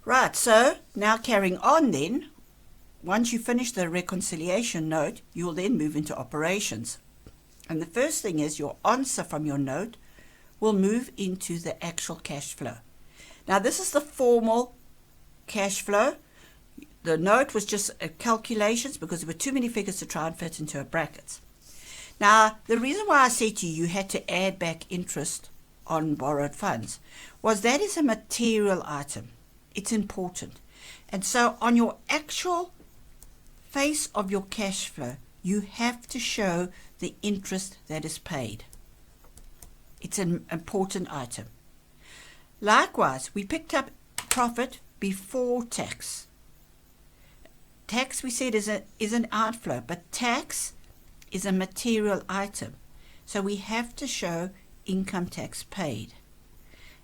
Right, so now carrying on then, once you finish the reconciliation note, you'll then move into operations. And the first thing is your answer from your note will move into the actual cash flow. Now this is the formal cash flow. The note was just calculations because there were too many figures to try and fit into a bracket. Now the reason why I said to you had to add back interest on borrowed funds was that is a material item. It's important. And so on your actual face of your cash flow, you have to show the interest that is paid. It's an important item. Likewise, we picked up profit before tax. Tax, we said, is an outflow, but tax is a material item. So we have to show income tax paid.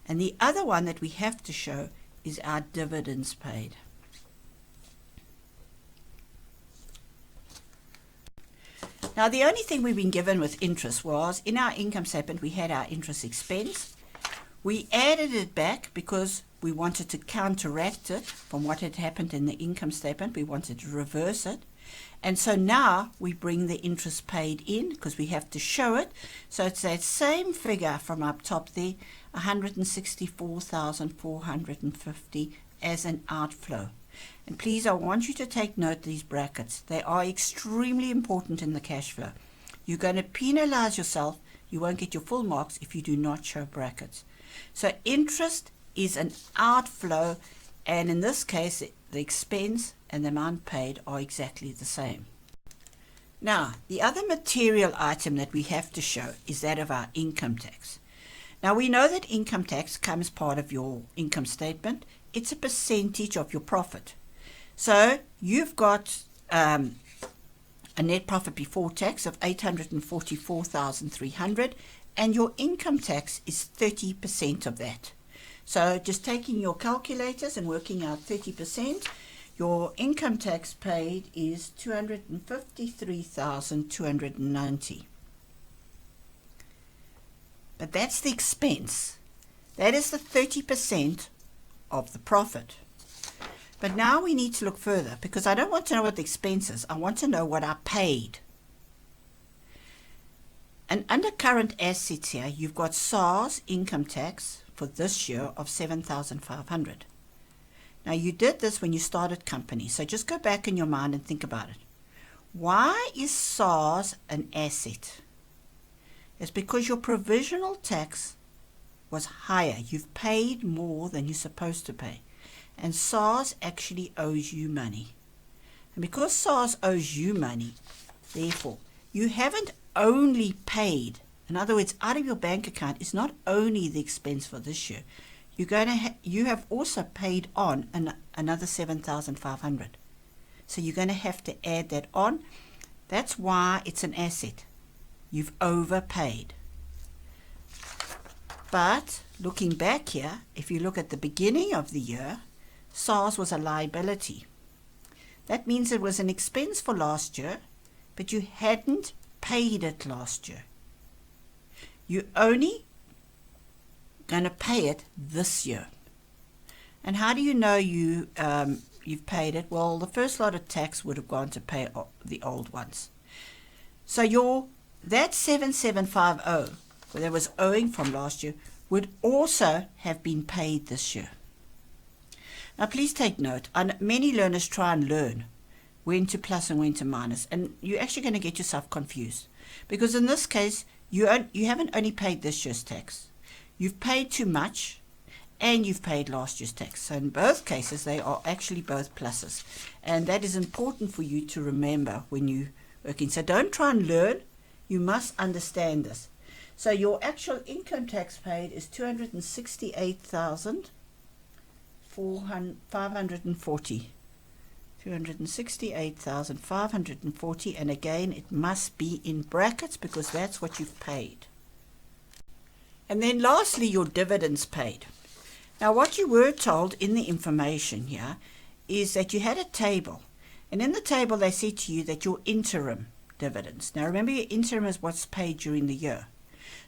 And the other one that we have to show is our dividends paid. Now the only thing we've been given with interest was in our income statement we had our interest expense. We added it back because we wanted to counteract it from what had happened in the income statement. We wanted to reverse it. And so now we bring the interest paid in because we have to show it. So it's that same figure from up top there, 164,450 as an outflow. And please, I want you to take note of these brackets. They are extremely important in the cash flow. You're going to penalize yourself. You won't get your full marks if you do not show brackets. So interest is an outflow, and in this case, the expense and the amount paid are exactly the same. Now, the other material item that we have to show is that of our income tax. Now, we know that income tax comes part of your income statement. It's a percentage of your profit. So you've got a net profit before tax of 844,300, and your income tax is 30% of that. So just taking your calculators and working out 30%, your income tax paid is 253,290. But that's the expense. That is the 30% of the profit. But now we need to look further because I don't want to know what the expense is. I want to know what I paid. And under current assets here, you've got SARS income tax for this year of 7,500. Now you did this when you started company, so just go back in your mind and think about it. Why is SARS an asset? It's because your provisional tax was higher. You've paid more than you're supposed to pay. And SARS actually owes you money. And because SARS owes you money, therefore, you haven't only paid, in other words, out of your bank account is not only the expense for this year, you have also paid on another 7,500. So you're going to have to add that on. That's why it's an asset. You've overpaid. But looking back here, if you look at the beginning of the year, SARS was a liability. That means it was an expense for last year, but you hadn't paid it last year. You're only going to pay it this year. And how do you know you've paid it? Well, the first lot of tax would have gone to pay the old ones. So that 7750 that was owing from last year would also have been paid this year. Now please take note, many learners try and learn when to plus and when to minus, and you're actually going to get yourself confused. Because in this case, you haven't only paid this year's tax. You've paid too much, and you've paid last year's tax. So in both cases, they are actually both pluses. And that is important for you to remember when you're working. So don't try and learn. You must understand this. So your actual income tax paid is 268,540. 268,540, and again it must be in brackets because that's what you've paid. And then lastly, your dividends paid. Now what you were told in the information here is that you had a table, and in the table they said to you that your interim dividends. Now remember, your interim is what's paid during the year.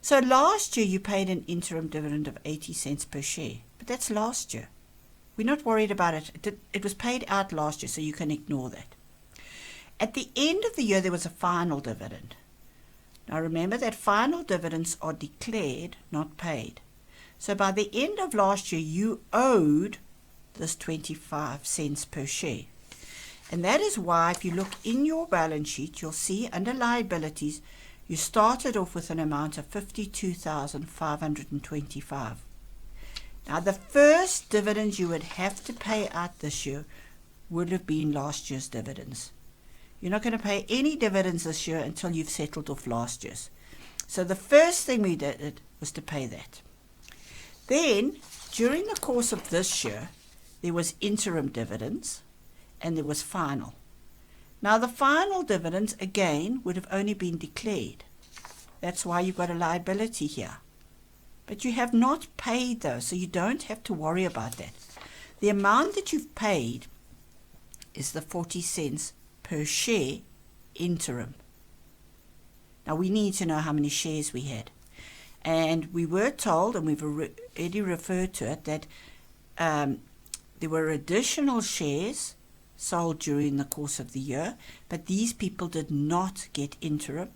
So last year you paid an interim dividend of 80 cents per share, but that's last year. We're not worried about it. It was paid out last year, so you can ignore that. At the end of the year, there was a final dividend. Now remember that final dividends are declared, not paid. So by the end of last year, you owed this 25 cents per share. And that is why if you look in your balance sheet, you'll see under liabilities, you started off with an amount of 52,525. Now the first dividends you would have to pay out this year would have been last year's dividends. You're not going to pay any dividends this year until you've settled off last year's. So the first thing we did was to pay that. Then, during the course of this year, there was interim dividends and there was final. Now the final dividends, again, would have only been declared. That's why you've got a liability here. But you have not paid those, so you don't have to worry about that. The amount that you've paid is the 40 cents per share interim. Now we need to know how many shares we had. And we were told, and we've already referred to it, that there were additional shares sold during the course of the year, but these people did not get interim.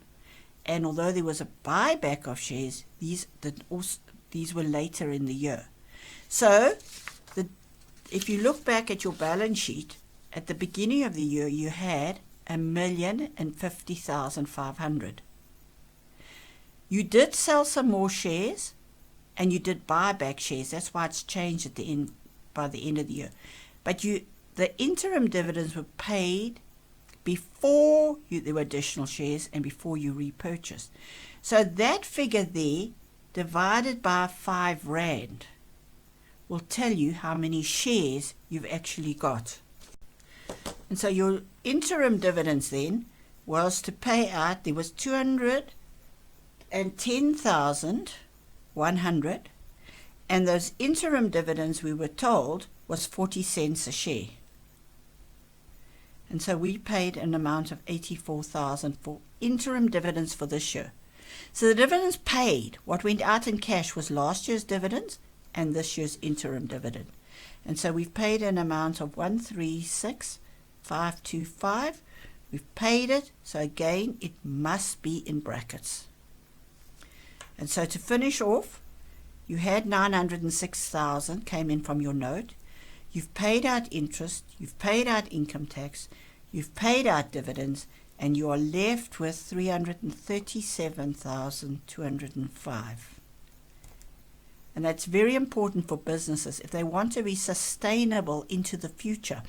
And although there was a buyback of shares, these were later in the year. So if you look back at your balance sheet, at the beginning of the year you had 1,050,500. You did sell some more shares and you did buy back shares. That's why it's changed at the end, by the end of the year. But the interim dividends were paid before there were additional shares and before you repurchased. So that figure there divided by 5 rand will tell you how many shares you've actually got. And so your interim dividends then was to pay out, there was 210,100, and those interim dividends, we were told, was 40 cents a share. And so we paid an amount of 84,000 for interim dividends for this year. So the dividends paid, what went out in cash, was last year's dividends and this year's interim dividend. And so we've paid an amount of 136,525. We've paid it, so again it must be in brackets. And so to finish off, you had 906,000 came in from your note. You've paid out interest, you've paid out income tax, you've paid out dividends, and you are left with 337,205. And that's very important for businesses if they want to be sustainable into the future,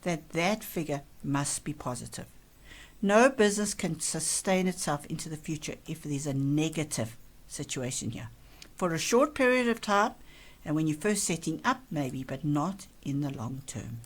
that figure must be positive. No business can sustain itself into the future if there's a negative situation here. For a short period of time, and when you're first setting up maybe, but not in the long term.